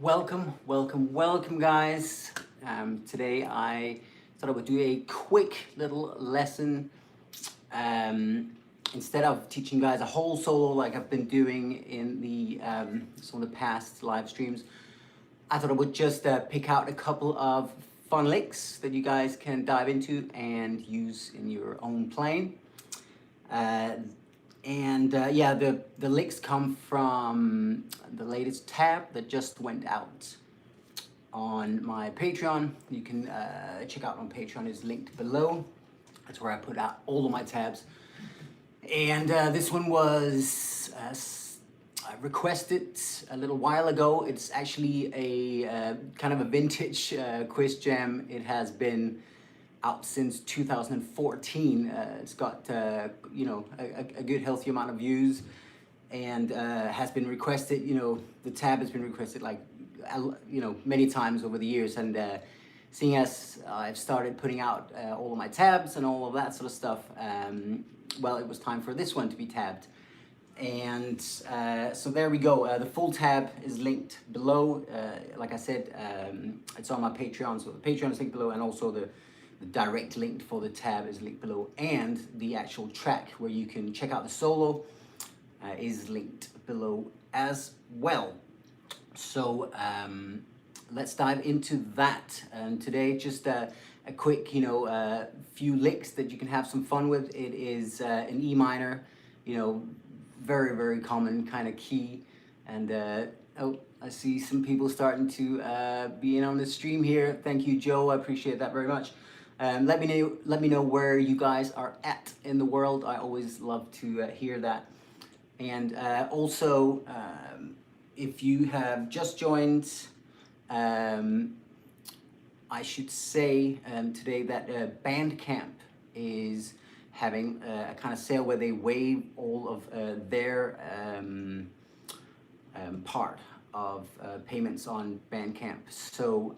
Welcome, guys. Today I thought I would do a quick little lesson. Instead of teaching you guys a whole solo like I've been doing in the some of the past live streams, I thought I would just pick out a couple of fun licks that you guys can dive into and use in your own playing. Yeah, the licks come from the latest tab that just went out on my Patreon. You can check out on Patreon, is linked below. That's where I put out all of my tabs. And this one was requested a little while ago. It's actually a kind of a vintage Quist jam. It has been out since 2014. It's got a good healthy amount of views, and has been requested. The tab has been requested many times over the years. And seeing as I've started putting out all of my tabs and all of that sort of stuff, well, it was time for this one to be tabbed. And so there we go. The full tab is linked below. Like I said, it's on my Patreon, so the Patreon is linked below, and also the direct link for the tab is linked below, and the actual track where you can check out the solo is linked below as well. So let's dive into that. And today, just a quick, few licks that you can have some fun with. It is an E minor, very, very common kind of key. And oh, I see some people starting to be in on the stream here. Thank you, Joe. I appreciate that very much. Let me know where you guys are at in the world. I always love to hear that. And also, if you have just joined, I should say today that Bandcamp is having a kind of sale where they waive all of their part of payments on Bandcamp. So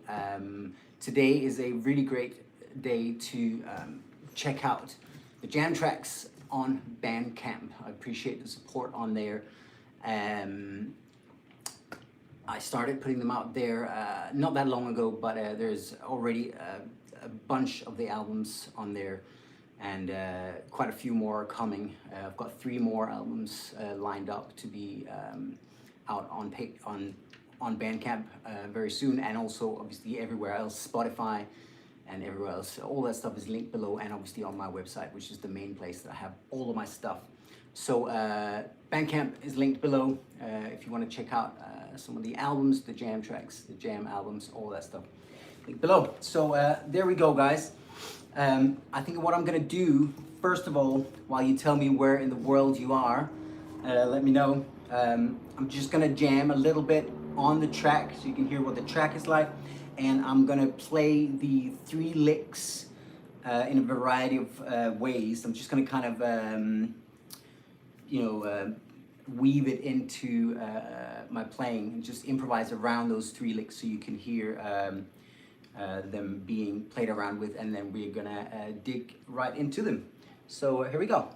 today is a really great day to check out the jam tracks on Bandcamp. I appreciate the support on there. I started putting them out there not that long ago, but there's already a bunch of the albums on there, and quite a few more are coming. I've got 3 more albums lined up to be out on Bandcamp very soon, and also obviously everywhere else, Spotify and everywhere else. All that stuff is linked below, and obviously on my website, which is the main place that I have all of my stuff. So Bandcamp is linked below if you want to check out some of the albums, the jam tracks, the jam albums, all that stuff, linked below. So there we go, guys. I think what I'm gonna do, first of all, while you tell me where in the world you are, let me know. I'm just gonna jam a little bit on the track so you can hear what the track is like. And I'm gonna play the 3 licks in a variety of ways. I'm just gonna kind of, weave it into my playing and just improvise around those 3 licks so you can hear them being played around with, and then we're gonna dig right into them. So here we go.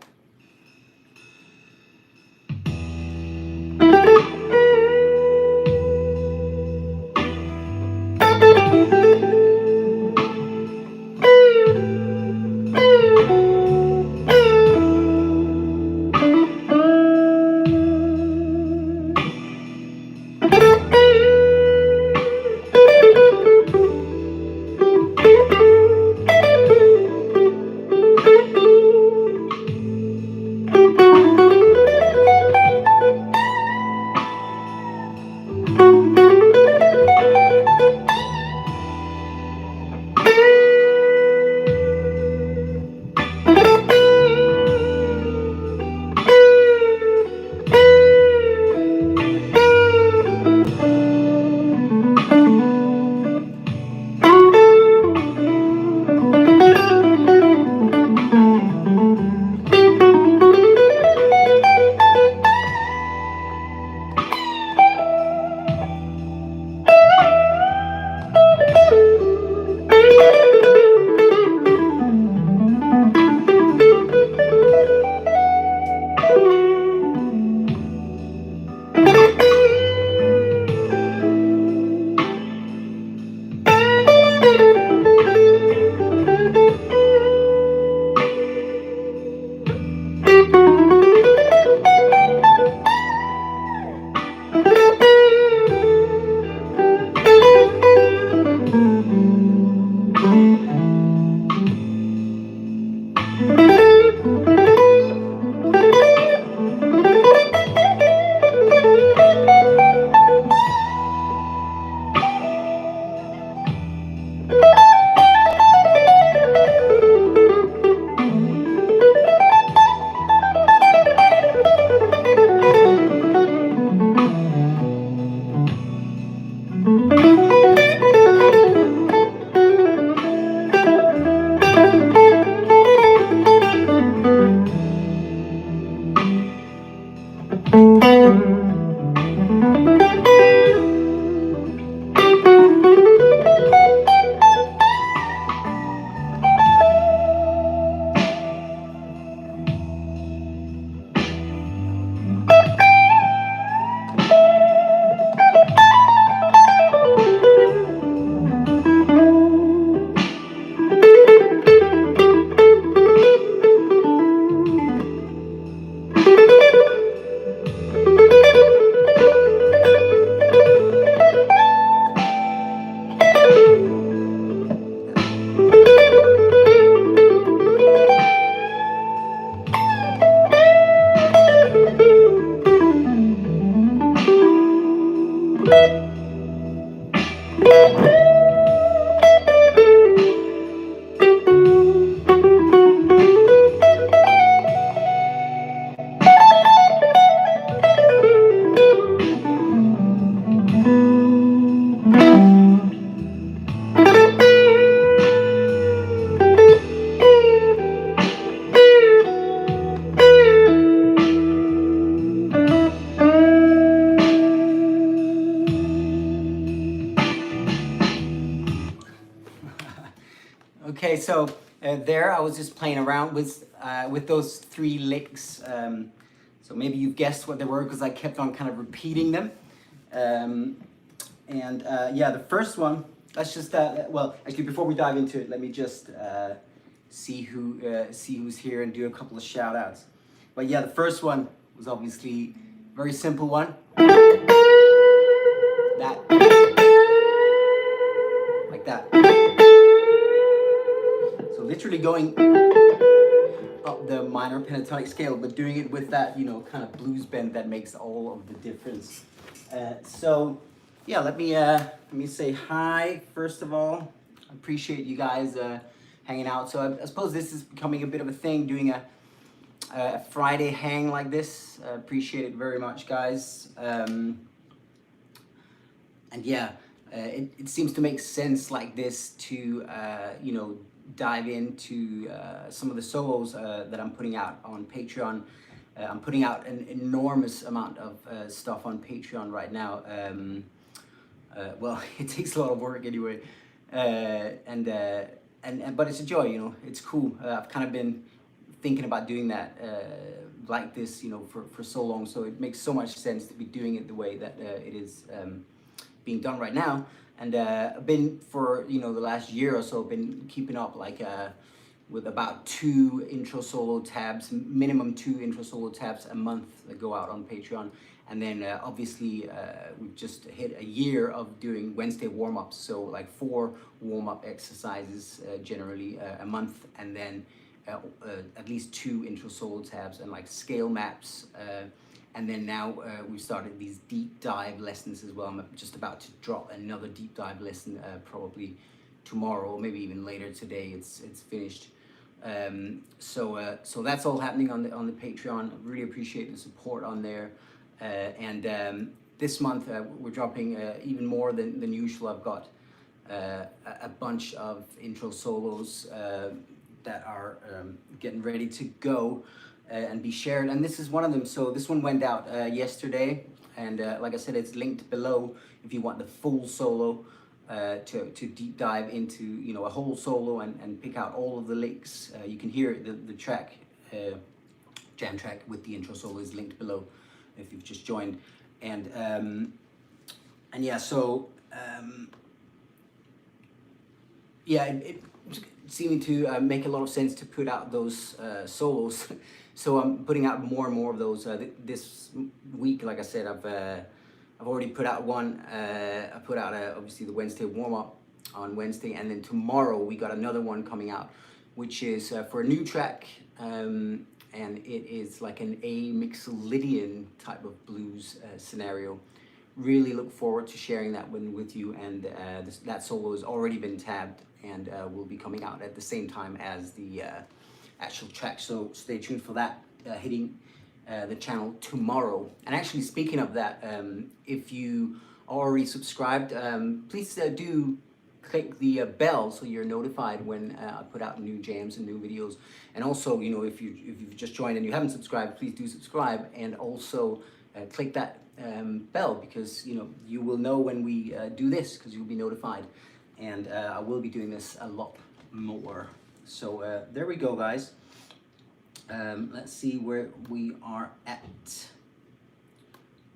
so there I was just playing around with those 3 licks. So maybe you guessed what they were because I kept on kind of repeating them. Yeah, the first one. Let's just well, actually, before we dive into it, let me just see who's here and do a couple of shout outs. But yeah, the first one was obviously a very simple one. That, like that. So literally going up the minor pentatonic scale, but doing it with that, you know, kind of blues bend that makes all of the difference. So yeah, let me say hi first of all. I appreciate you guys hanging out. So I suppose this is becoming a bit of a thing, doing a Friday hang like this. Appreciate it very much, guys. And yeah, it seems to make sense like this to you know, dive into some of the solos that I'm putting out on Patreon. I'm putting out an enormous amount of stuff on Patreon right now. Well, it takes a lot of work anyway, but it's a joy, you know. It's cool. I've kind of been thinking about doing that like this, you know, for so long. So it makes so much sense to be doing it the way that it is being done right now. And I've been, for, you know, the last year or so, been keeping up like with about 2 intro solo tabs, minimum 2 intro solo tabs a month that go out on Patreon. And then obviously we've just hit a year of doing Wednesday warm-ups, so like 4 warm-up exercises generally a month, and then at least 2 intro solo tabs and like scale maps. And then now we've started these deep dive lessons as well. I'm just about to drop another deep dive lesson probably tomorrow, maybe even later today. It's finished. So that's all happening on the Patreon. I really appreciate the support on there. This month we're dropping even more than usual. I've got a bunch of intro solos that are getting ready to go and be shared, and this is one of them. So this one went out yesterday, and like I said, it's linked below if you want the full solo to deep dive into, you know, a whole solo and pick out all of the licks. You can hear the track, jam track with the intro solo is linked below if you've just joined. And yeah, so yeah, it seeming to make a lot of sense to put out those solos. So I'm putting out more and more of those this week. Like I said, I've already put out one. I put out obviously the Wednesday warm-up on Wednesday, and then tomorrow we got another one coming out, which is for a new track, and it is like an A Mixolydian type of blues scenario. Really look forward to sharing that one with you, and that solo has already been tabbed and will be coming out at the same time as the actual track. So stay tuned for that hitting the channel tomorrow. And actually, speaking of that, if you are already subscribed, please do click the bell so you're notified when I put out new jams and new videos. And also, you know, if you've just joined and you haven't subscribed, please do subscribe, and also click that bell, because, you know, you will know when we do this, because you'll be notified. And I will be doing this a lot more. So there we go, guys. Let's see where we are at.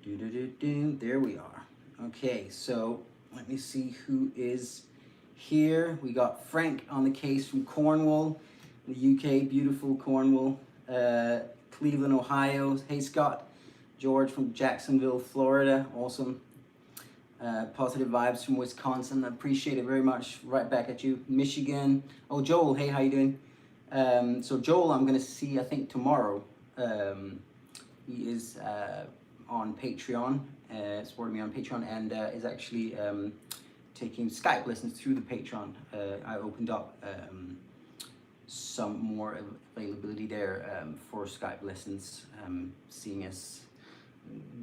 There we are. Okay, so let me see who is here. We got Frank on the case from Cornwall, the UK, beautiful Cornwall. Cleveland, Ohio. Hey, Scott. George from Jacksonville, Florida. Awesome. Positive vibes from Wisconsin. I appreciate it very much. Right back at you. Michigan. Oh, Joel. Hey, how you doing? So Joel, I'm gonna see, I think, tomorrow. He is on Patreon, supporting me on Patreon, and is actually taking Skype lessons through the Patreon. I opened up some more availability there for Skype lessons, seeing as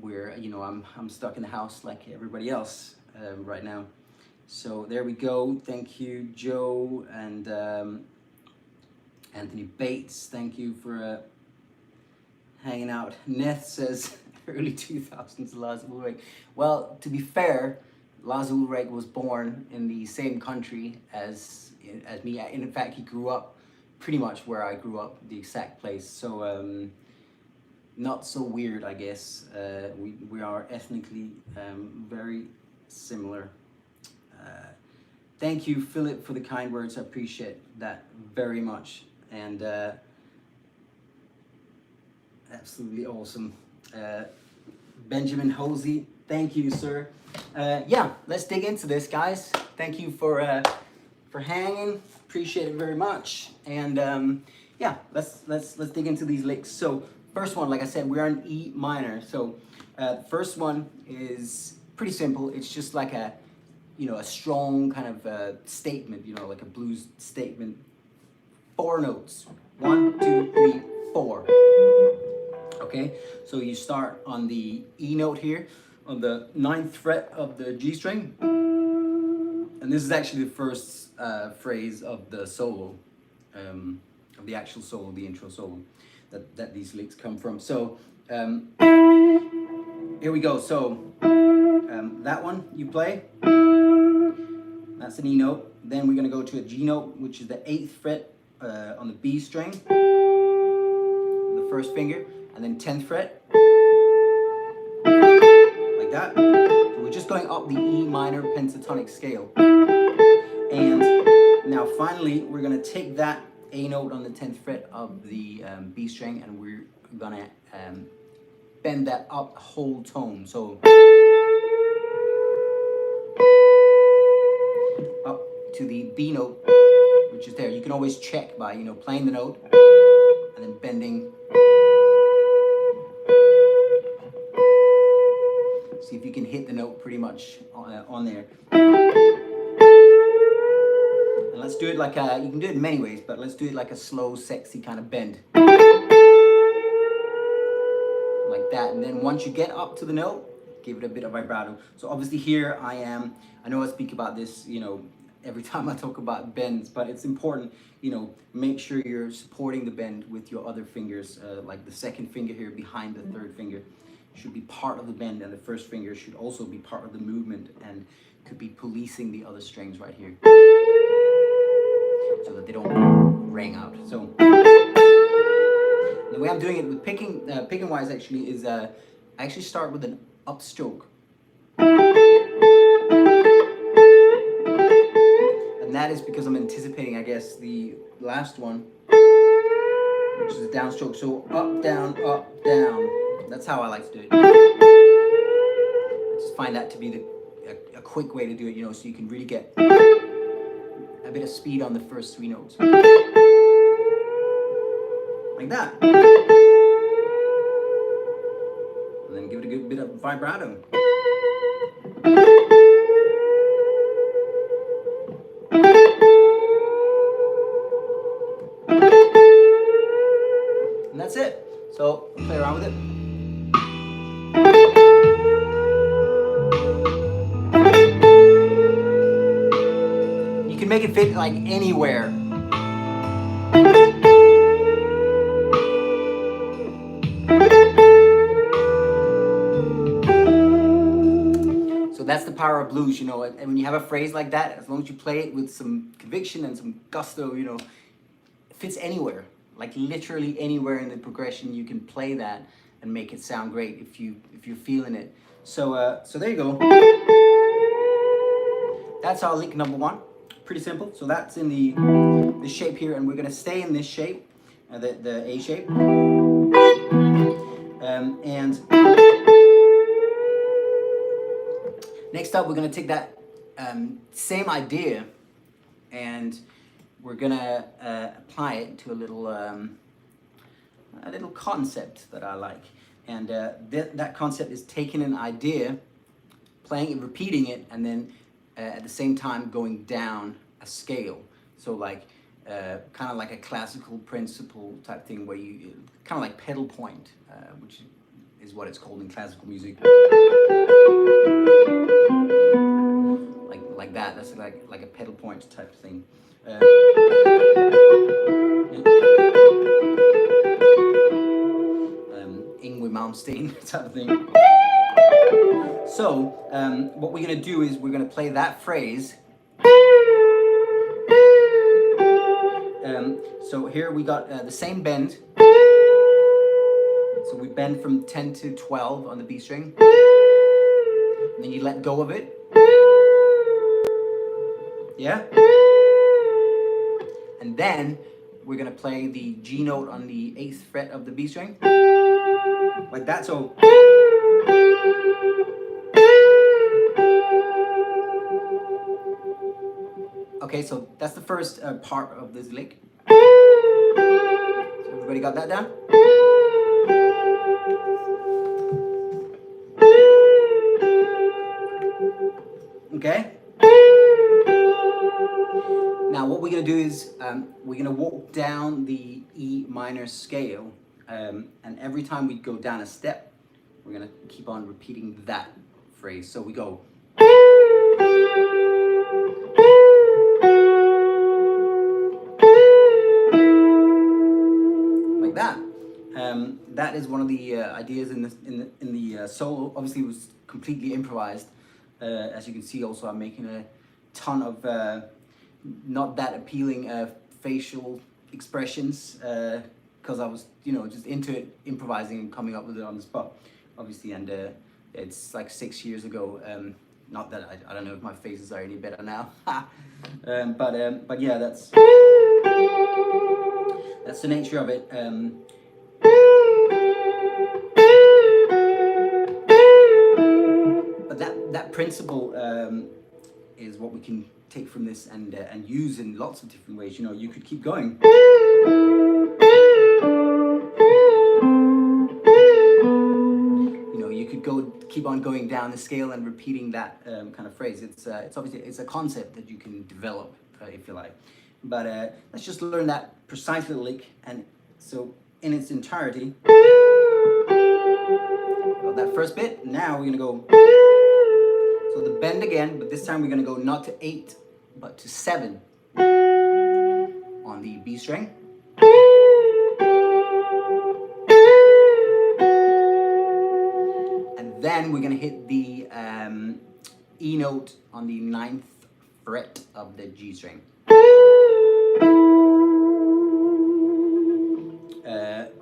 where, you know, I'm stuck in the house like everybody else right now. So there we go. Thank you, Joe, and Anthony Bates. Thank you for hanging out. Neth says early 2000s last week. Well, to be fair, Lars Ulrich was born in the same country as me. In fact, he grew up pretty much where I grew up, the exact place. So not so weird, I guess. We are ethnically very similar. Thank you, Philip, for the kind words. I appreciate that very much. And absolutely awesome. Benjamin Hosey, thank you, sir. Yeah, let's dig into this, guys. Thank you for hanging. Appreciate it very much. And yeah, let's dig into these licks. So first one, like I said, we're on E minor. So first one is pretty simple. It's just like a, you know, a strong kind of statement, you know, like a blues statement. 4 notes. 1, 2, 3, 4. Okay, so you start on the E note here, on the 9th fret of the G string. And this is actually the first phrase of the solo, of the actual solo, the intro solo, that these licks come from. So here we go. So that one you play, that's an E note. Then we're going to go to a G note, which is the 8th fret on the B string, the first finger, and then 10th fret, like that. So we're just going up the E minor pentatonic scale. And now finally, we're going to take that A note on the 10th fret of the B string, and we're going to bend that up a whole tone. So up to the B note, which is there. You can always check by, you know, playing the note and then bending. See if you can hit the note pretty much on there. And let's do it like a, you can do it in many ways, but let's do it like a slow, sexy kind of bend. Like that. And then once you get up to the note, give it a bit of vibrato. So obviously here I know I speak about this, you know, every time I talk about bends, but it's important, you know, make sure you're supporting the bend with your other fingers, like the second finger here behind the third finger should be part of the bend, and the first finger should also be part of the movement and could be policing the other strings right here so that they don't ring out. So the way I'm doing it with picking wise actually is I actually start with an upstroke. And that is because I'm anticipating, I guess, the last one, which is a downstroke. So up, down, down. That's how I like to do it. I just find that to be a quick way to do it, you know, so you can really get a bit of speed on the first 3 notes. Like that. And then give it a good bit of vibrato. And that's it. So play around with it. You can make it fit like anywhere. So that's the power of blues, you know, and when you have a phrase like that, as long as you play it with some conviction and some gusto, you know, it fits anywhere. Like literally anywhere in the progression, you can play that and make it sound great if you're feeling it. So so there you go. That's our lick number 1. Pretty simple. So that's in the shape here, and we're gonna stay in this shape, the A shape. And next up, we're gonna take that same idea, and we're gonna apply it to a little concept that I like. And that concept is taking an idea, playing it, repeating it, and then at the same time going down a scale. So like kind of like a classical principle type thing, where you kind of like pedal point, which is what it's called in classical music. Like that. That's like a pedal point type thing. Ingrid Malmsteen type of thing. So what we're gonna do is we're gonna play that phrase. So here we got the same bend. So we bend from 10 to 12 on the B string. And then you let go of it. Yeah? And then we're gonna play the G note on the 8th fret of the B string. Like that, so. Okay, so that's the first part of this lick. So everybody got that down? Okay? Now what we're gonna do is we're gonna walk down the E minor scale, and every time we go down a step, we're gonna keep on repeating that phrase. So we go. Like that. That is one of the ideas in the solo. Obviously, it was completely improvised. As you can see, also I'm making a ton of not that appealing facial expressions because I was, just into it, improvising and coming up with it on the spot, obviously. And it's like 6 years ago. Not that I don't know if my faces are any better now. But yeah, that's the nature of it. But that principle is what we can take from this and use in lots of different ways. You could keep going. You could keep on going down the scale and repeating that kind of phrase. It's obviously it's a concept that you can develop if you like. But let's just learn that precise little lick, and so in its entirety. Got that first bit. Now we're gonna go. So the bend again, but this time we're gonna go not to 8, but to 7 on the B string. And then we're gonna hit the E note on the 9th fret of the G string.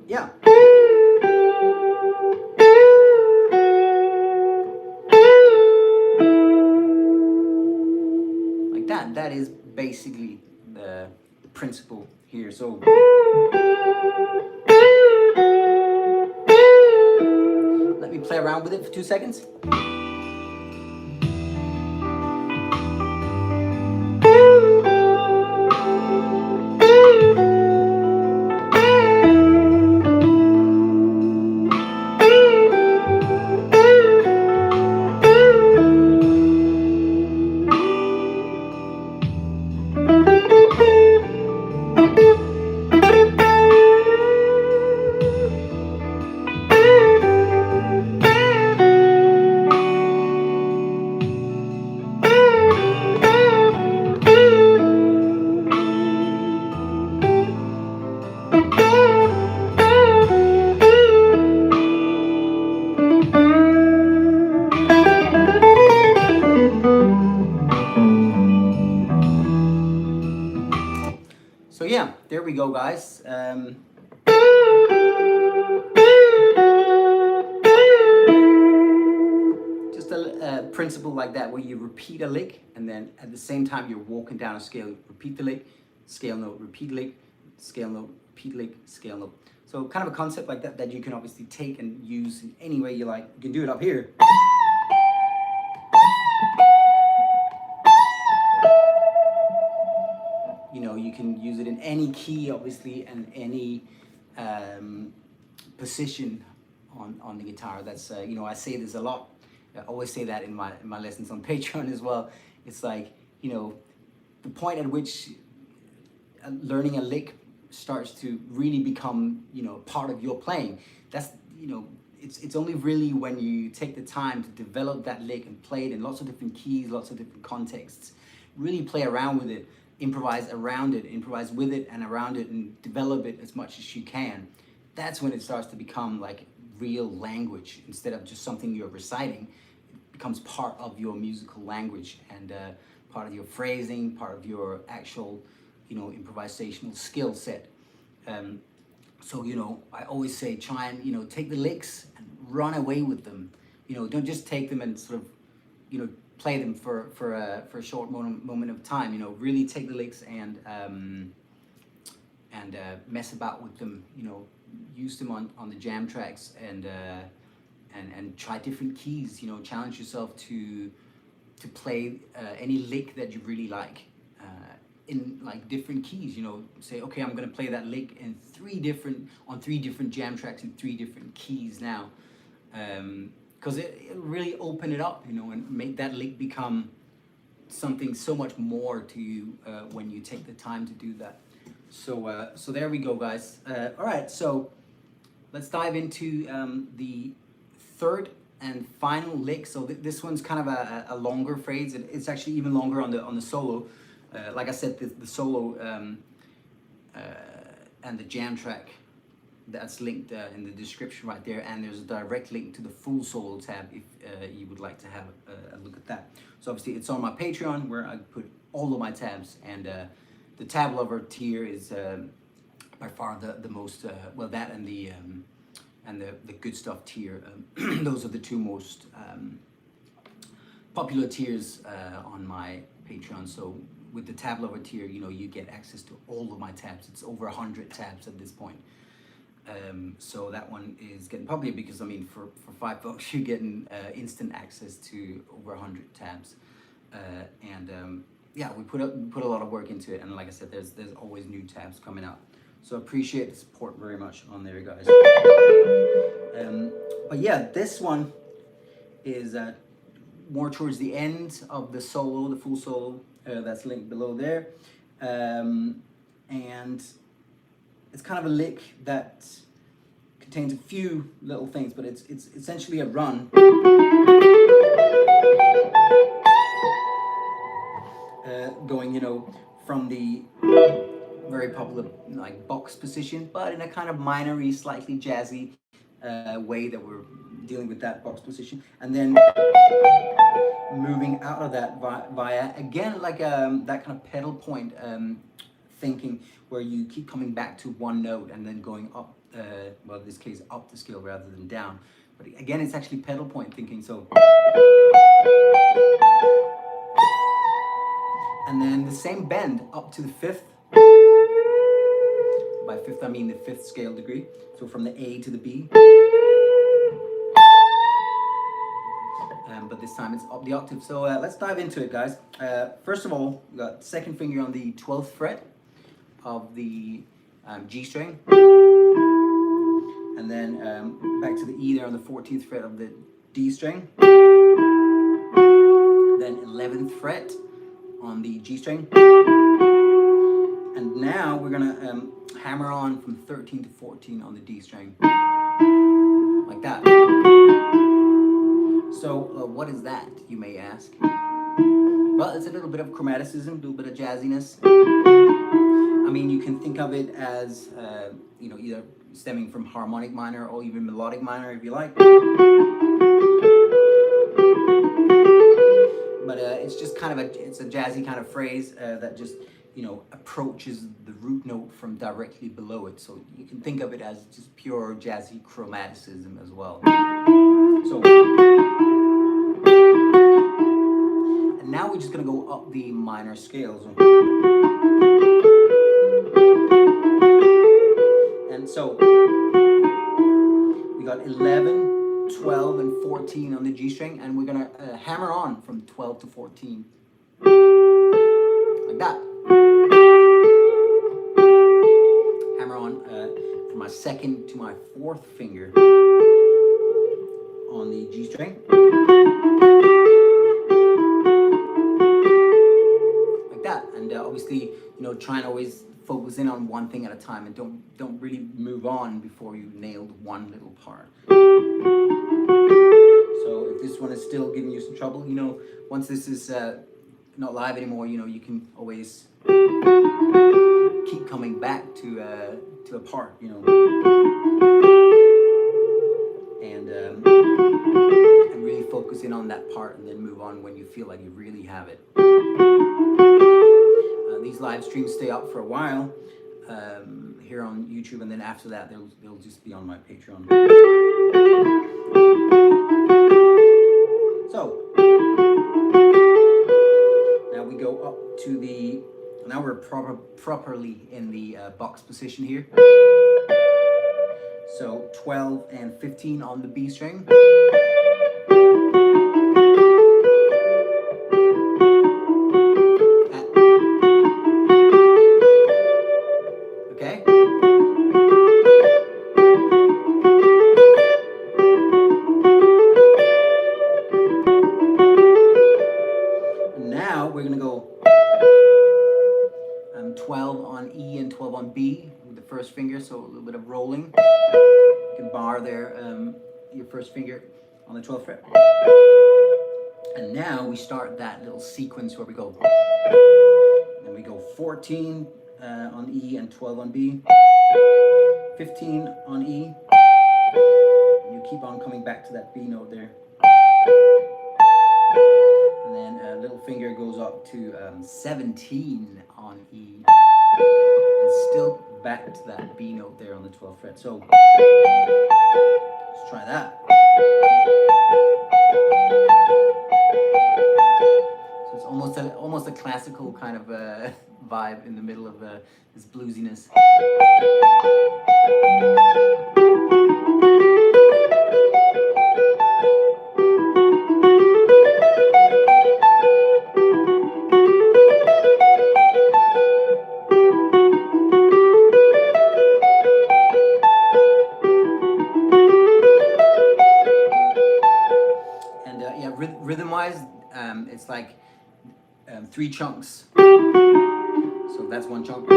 Yeah. Like that. That is basically the principle here. So let me play around with it for 2 seconds. So yeah, there we go, guys. Just a principle like that, where you repeat a lick, and then at the same time you're walking down a scale. Repeat the lick, scale note, repeat lick, scale note, repeat lick, scale note. So kind of a concept like that you can obviously take and use in any way you like. You can do it up here. You can use it in any key, obviously, and any position on the guitar. That's I say this a lot. I always say that in my lessons on Patreon as well. It's like, the point at which learning a lick starts to really become, part of your playing. That's, it's only really when you take the time to develop that lick and play it in lots of different keys, lots of different contexts, really play around with it, improvise around it, improvise with it and around it, and develop it as much as you can. That's when it starts to become like real language instead of just something you're reciting. It becomes part of your musical language and part of your phrasing, part of your actual, improvisational skill set. So, I always say try and, take the licks and run away with them. Don't just take them and sort of, play them for a short moment of time. Really take the licks and mess about with them. Use them on the jam tracks and try different keys. Challenge yourself to play any lick that you really like in like different keys. Say, okay, I'm gonna play that lick in three different jam tracks in 3 different keys now, because it'll really open it up, and make that lick become something so much more to you when you take the time to do that. So there we go, guys. All right, so let's dive into the third and final lick. So this one's kind of a longer phrase. It's actually even longer on the solo. Like I said, the solo and the jam track, that's linked in the description right there, and there's a direct link to the full solo tab if you would like to have a look at that. So obviously it's on my Patreon where I put all of my tabs, and the tab lover tier is by far the most well, that and the good stuff tier. Those are the 2 most popular tiers on my Patreon. So with the tab lover tier, you get access to all of my tabs. It's over 100 tabs at this point. So that one is getting popular because for $5 you're getting instant access to over 100 tabs, and yeah, we put a lot of work into it, and like I said, there's always new tabs coming out. So appreciate the support very much on there, guys. But yeah, this one is more towards the end of the solo, the full solo. That's linked below there, and it's kind of a lick that contains a few little things, but it's essentially a run. Going, from the very popular like box position, but in a kind of minory, slightly jazzy way that we're dealing with that box position, and then moving out of that via again like that kind of pedal point thinking, where you keep coming back to one note and then going up, well, in this case up the scale rather than down, but again it's actually pedal point thinking. So, and then the same bend up to the 5th. By 5th I mean the 5th scale degree, so from the A to the B. But this time it's up the octave. So let's dive into it, guys. First of all, we got 2nd finger on the 12th fret of the G string, and then back to the E there on the 14th fret of the D string, then 11th fret on the G string, and now we're gonna hammer on from 13 to 14 on the D string, like that. So what is that, you may ask? Well, it's a little bit of chromaticism, a little bit of jazziness. You can think of it as either stemming from harmonic minor or even melodic minor if you like. But it's just kind of it's a jazzy kind of phrase that just approaches the root note from directly below it. So you can think of it as just pure jazzy chromaticism as well. So, and now we're just gonna go up the minor scales. And so we got 11, 12, and 14 on the G string, and we're gonna hammer on from 12 to 14, like that. Hammer on from my 2nd to my 4th finger on the G string, like that. And obviously, try and always focus in on one thing at a time, and don't really move on before you nailed one little part. So if this one is still giving you some trouble, once this is not live anymore, you can always keep coming back to a part, focus in on that part and then move on when you feel like you really have it. These live streams stay up for a while here on YouTube, and then after that they'll just be on my Patreon. So now we go up to the, now we're properly in the box position here. So 12 and 15 on the B string. Okay. Now we're gonna go 12 on E and 12 on B with the first finger, so a little bit of rolling. You can bar there your first finger on the 12th fret. And now we start that little sequence where we go, and we go 14 on E and 12 on B, 15 on E, and you keep on coming back to that B note there. And then a little finger goes up to 17 on E, and still back to that B note there on the 12th fret. So let's try that. So it's almost a classical kind of vibe in the middle of this bluesiness. Rhythm-wise, it's like 3 chunks. So that's one chunk.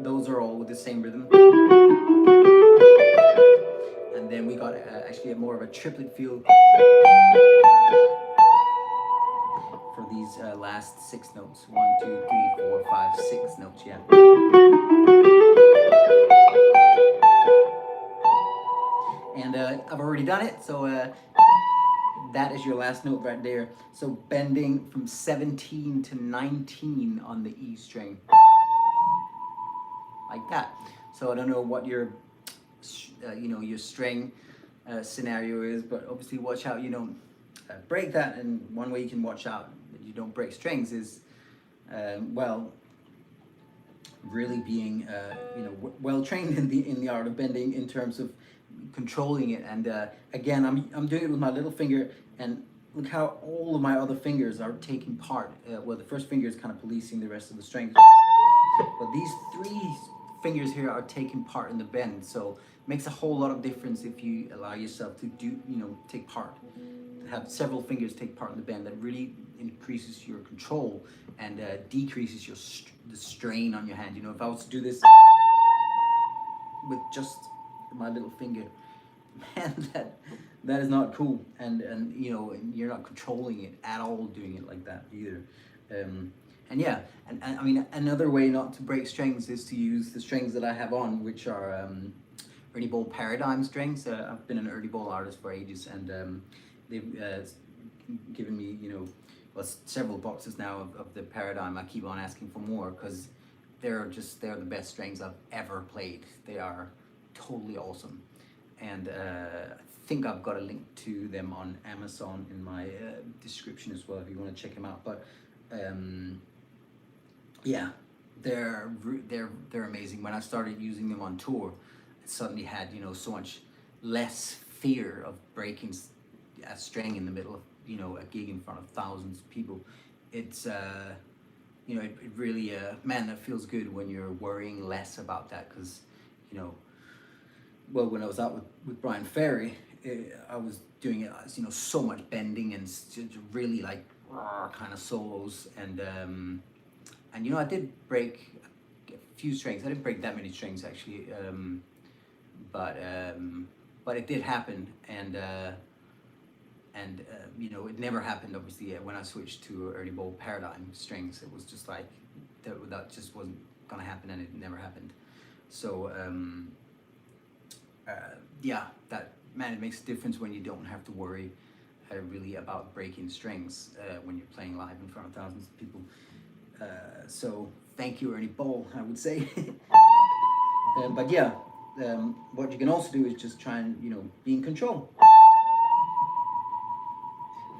Those are all with the same rhythm. And then we got actually more of a triplet feel for these last 6 notes. 1, 2, 3, 4, 5, 6 notes, yeah. And I've already done it, so that is your last note right there. So bending from 17 to 19 on the E string, like that. So I don't know what your, your string scenario is, but obviously watch out you don't break that. And one way you can watch out that you don't break strings is, really being, well trained in the art of bending in terms of controlling it. And again, I'm doing it with my little finger, and look how all of my other fingers are taking part. Well, the first finger is kind of policing the rest of the strings, but these 3 fingers here are taking part in the bend. So it makes a whole lot of difference if you allow yourself to take part, have several fingers take part in the bend. That really increases your control and decreases the strain on your hand. If I was to do this with just my little finger, man, that is not cool, and you're not controlling it at all doing it like that either. And I mean, another way not to break strings is to use the strings that I have on, which are Ernie Ball Paradigm strings. I've been an Ernie Ball artist for ages, and they've given me several boxes now of the Paradigm. I keep on asking for more because they're the best strings I've ever played. They are totally awesome, and I think I've got a link to them on Amazon in my description as well if you want to check them out. But yeah, they're amazing. When I started using them on tour, I suddenly had so much less fear of breaking a string in the middle of a gig in front of thousands of people. It's it really man, that feels good when you're worrying less about that, because well, when I was out with Brian Ferry, I was doing it, so much bending and really like kind of solos, and I did break a few strings. I didn't break that many strings actually, but it did happen, and it never happened obviously when I switched to Ernie Ball Paradigm strings. It was just like that just wasn't gonna happen, and it never happened. So yeah, man, it makes a difference when you don't have to worry really about breaking strings when you're playing live in front of thousands of people. So thank you, Ernie Ball, I would say. But yeah, what you can also do is just try and, you know, be in control.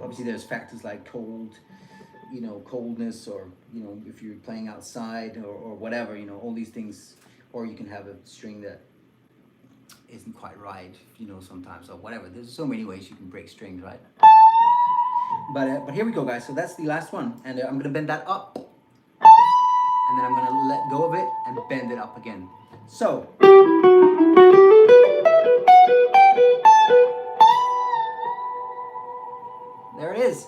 Obviously there's factors like coldness, or, you know, if you're playing outside or whatever, you know, all these things. Or you can have a string that isn't quite right, you know, sometimes, or whatever. There's so many ways you can break strings, right? But here we go, guys. So that's the last one, and I'm gonna bend that up, and then I'm gonna let go of it and bend it up again. So. There it is.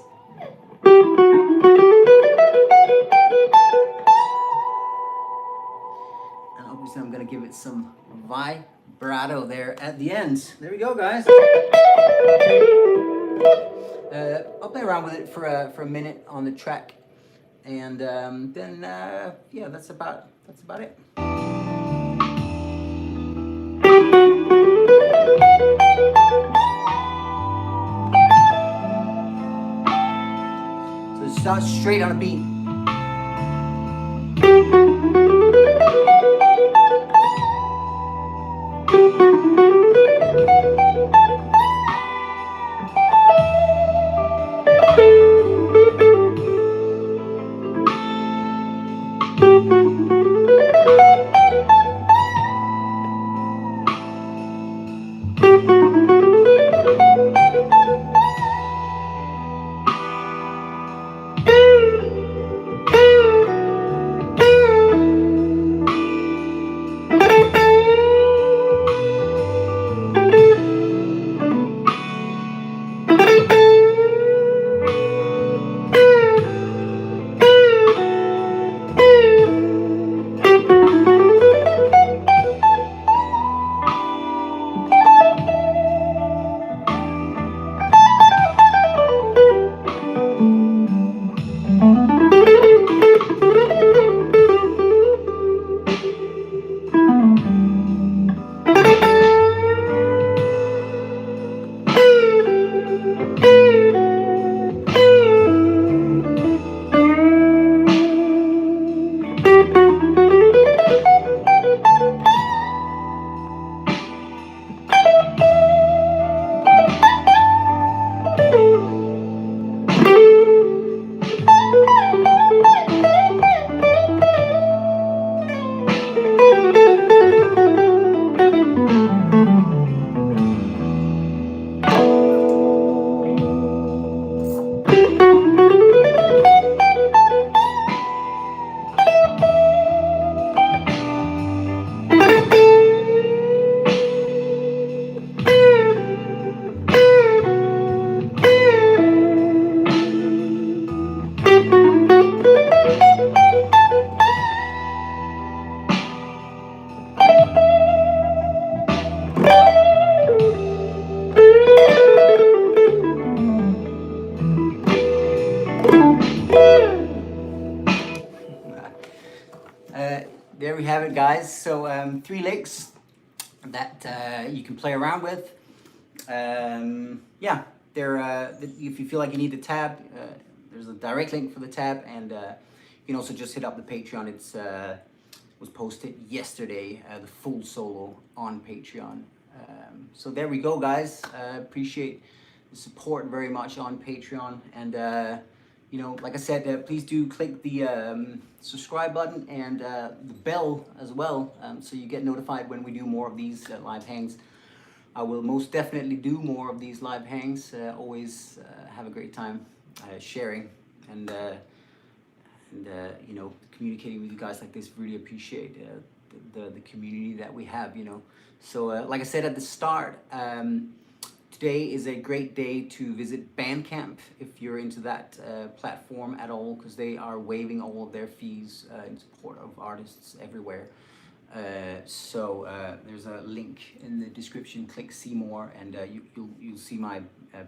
And obviously I'm gonna give it some vibrato there at the end. There we go, guys. I'll play around with it for a minute on the track, and then yeah, that's about it. So it starts straight on a beat. There we have it, guys. So 3 licks that you can play around with. Yeah, if you feel like you need the tab, there's a direct link for the tab, and you can also just hit up the Patreon. It's was posted yesterday, the full solo on Patreon. So there we go, guys. Appreciate the support very much on Patreon, and you know, like I said, please do click the subscribe button and the bell as well, so you get notified when we do more of these live hangs. I will most definitely do more of these live hangs. Always have a great time sharing and you know, communicating with you guys like this. Really appreciate the community that we have, you know. So like I said at the start, today is a great day to visit Bandcamp if you're into that platform at all, because they are waiving all of their fees in support of artists everywhere. So there's a link in the description. Click see more, and you'll see my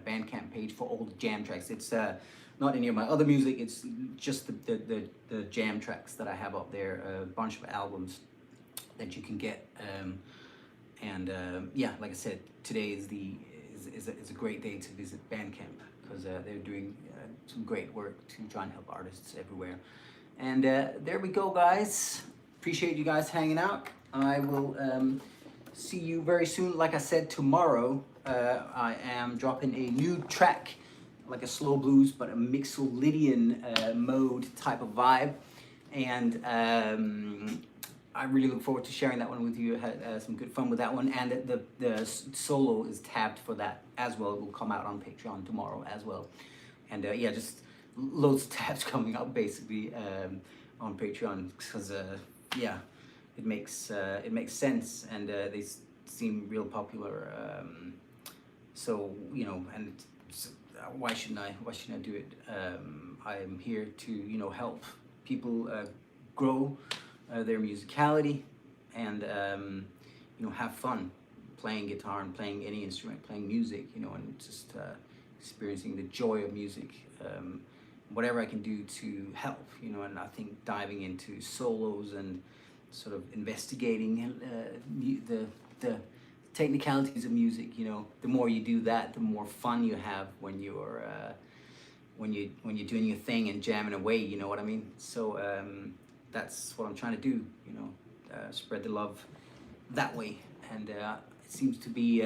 Bandcamp page for all the jam tracks. It's not any of my other music. It's just the jam tracks that I have up there. A bunch of albums that you can get. And yeah, like I said, today is is a great day to visit Bandcamp, because they're doing some great work to try and help artists everywhere. And there we go, guys. Appreciate you guys hanging out. I will see you very soon. Like I said, tomorrow I am dropping a new track, like a slow blues, but a mixolydian mode type of vibe. And I really look forward to sharing that one with you. I had some good fun with that one, and the solo is tabbed for that as well. It will come out on Patreon tomorrow as well. And yeah, just loads of tabs coming up basically on Patreon, because yeah, it makes sense, and they seem real popular. So you know, and why shouldn't I do it? I'm here to help people grow their musicality, and have fun playing guitar and playing any instrument, playing music, and just experiencing the joy of music. Whatever I can do to help, and I think diving into solos and sort of investigating the technicalities of music, the more you do that, the more fun you have when you're doing your thing and jamming away, you know what I mean? So that's what I'm trying to do, spread the love that way, and it seems to be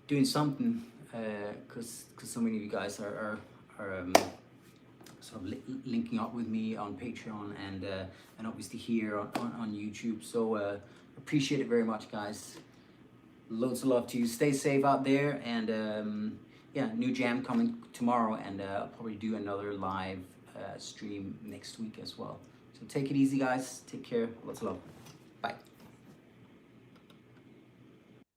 doing something, because so many of you guys are sort of linking up with me on Patreon and obviously here on YouTube. So appreciate it very much, guys. Loads of love to you. Stay safe out there, and yeah, new jam coming tomorrow, and I'll probably do another live stream next week as well. So take it easy, guys. Take care. Lots of love. Bye.